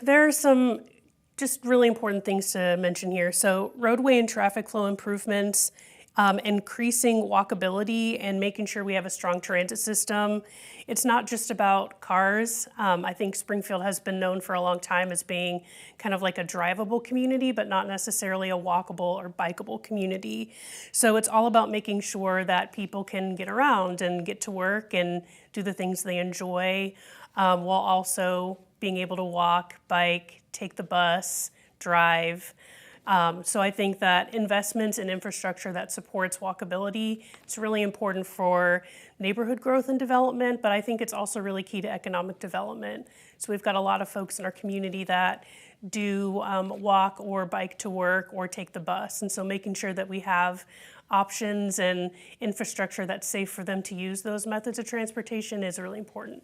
there are some just really important things to mention here. So roadway and traffic flow improvements, increasing walkability and making sure we have a strong transit system. It's not just about cars. I think Springfield has been known for a long time as being kind of like a drivable community, but not necessarily a walkable or bikeable community. So it's all about making sure that people can get around and get to work and do the things they enjoy, while also being able to walk, bike, take the bus, drive. So I think that investments in infrastructure that supports walkability is really important for neighborhood growth and development, but I think it's also really key to economic development. So we've got a lot of folks in our community that do walk or bike to work or take the bus. And so making sure that we have options and infrastructure that's safe for them to use those methods of transportation is really important.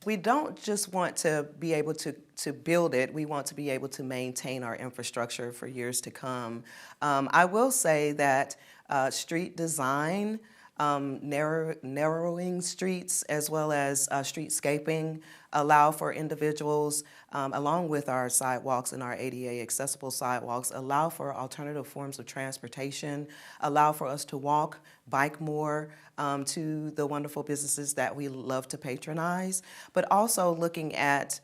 We don't just want to be able to build it, we want to be able to maintain our infrastructure for years to come. I will say that street design, narrowing streets as well as streetscaping allow for individuals, along with our sidewalks and our ADA accessible sidewalks, allow for alternative forms of transportation, allow for us to walk, bike more to the wonderful businesses that we love to patronize, but also looking at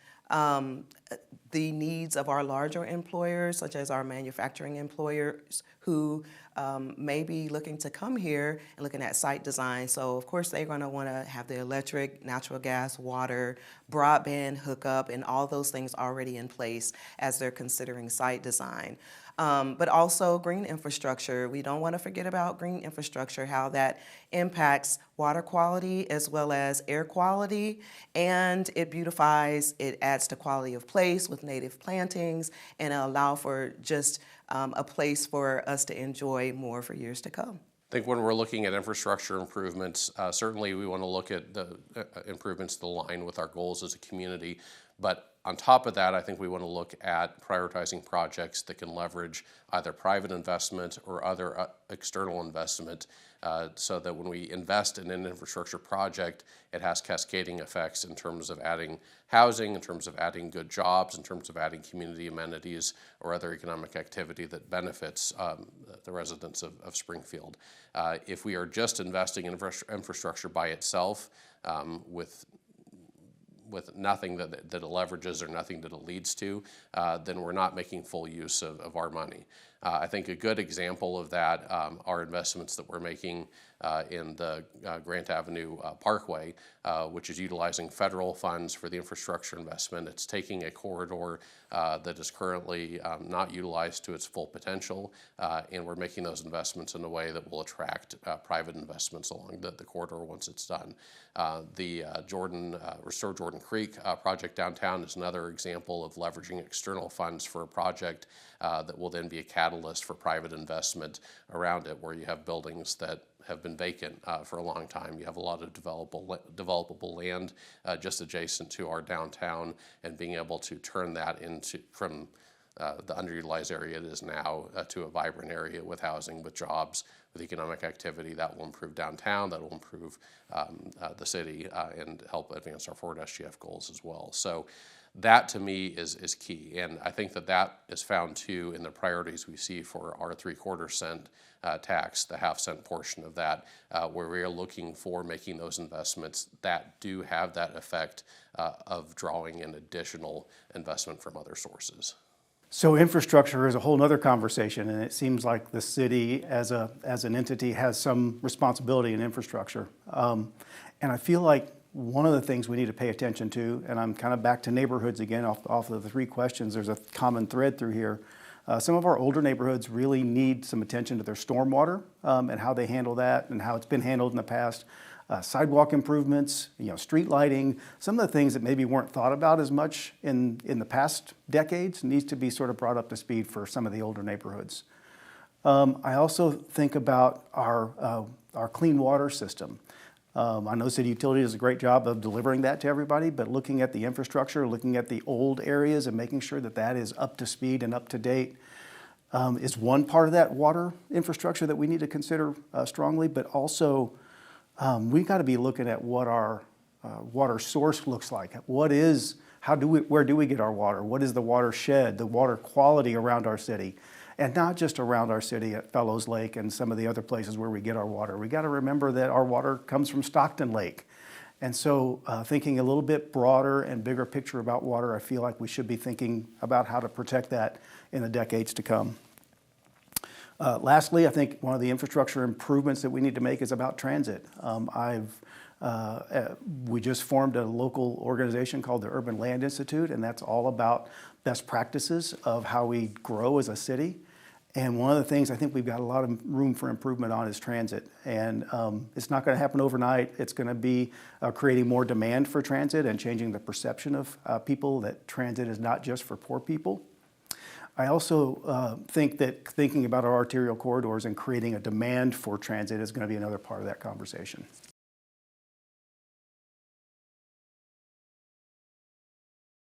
the needs of our larger employers, such as our manufacturing employers who may be looking to come here and looking at site design. So of course they're going to want to have the electric, natural gas, water, broadband hookup, and all those things already in place as they're considering site design. But also green infrastructure. We don't want to forget about green infrastructure, how that impacts water quality as well as air quality, and it beautifies, it adds to quality of place with native plantings, and allow for just a place for us to enjoy more for years to come. I think when we're looking at infrastructure improvements, certainly we want to look at the improvements that align with our goals as a community. But on top of that, I think we want to look at prioritizing projects that can leverage either private investment or other external investment, so that when we invest in an infrastructure project, it has cascading effects in terms of adding housing, in terms of adding good jobs, in terms of adding community amenities or other economic activity that benefits the residents of Springfield. If we are just investing in infrastructure by itself, with nothing that it leverages or nothing that it leads to, then we're not making full use of our money. I think a good example of that are investments that we're making in the Grant Avenue Parkway, which is utilizing federal funds for the infrastructure investment. It's taking a corridor that is currently not utilized to its full potential, and we're making those investments in a way that will attract private investments along the corridor once it's done. The Restore Jordan Creek project downtown is another example of leveraging external funds for a project that will then be a catalyst for private investment around it, where you have buildings that have been vacant for a long time. You have a lot of developable land just adjacent to our downtown, and being able to turn that from the underutilized area it is now to a vibrant area with housing, with jobs, with economic activity that will improve downtown, that will improve the city, and help advance our Forward SGF goals as well. So that to me is key, and I think that is found too in the priorities we see for our 3/4 cent tax, the half-cent portion of that, where we are looking for making those investments that do have that effect of drawing in additional investment from other sources. So infrastructure is a whole other conversation, and it seems like the city as an entity has some responsibility in infrastructure. And I feel like one of the things we need to pay attention to, and I'm kind of back to neighborhoods again off of the 3 questions, there's a common thread through here. Some of our older neighborhoods really need some attention to their stormwater and how they handle that and how it's been handled in the past. Sidewalk improvements, street lighting, some of the things that maybe weren't thought about as much in the past decades needs to be sort of brought up to speed for some of the older neighborhoods. I also think about our clean water system. I know City Utility does a great job of delivering that to everybody, but looking at the infrastructure, looking at the old areas and making sure that that is up to speed and up to date is one part of that water infrastructure that we need to consider strongly, but also we've got to be looking at what our water source looks like. What is Where do we get our water? What is the watershed, the water quality around our city? And not just around our city at Fellows Lake and some of the other places where we get our water. We got to remember that our water comes from Stockton Lake. And so thinking a little bit broader and bigger picture about water, I feel like we should be thinking about how to protect that in the decades to come. Lastly, I think one of the infrastructure improvements that we need to make is about transit. We just formed a local organization called the Urban Land Institute, and that's all about best practices of how we grow as a city. And one of the things I think we've got a lot of room for improvement on is transit. And it's not going to happen overnight. It's going to be creating more demand for transit and changing the perception of people that transit is not just for poor people. I also think that thinking about our arterial corridors and creating a demand for transit is going to be another part of that conversation.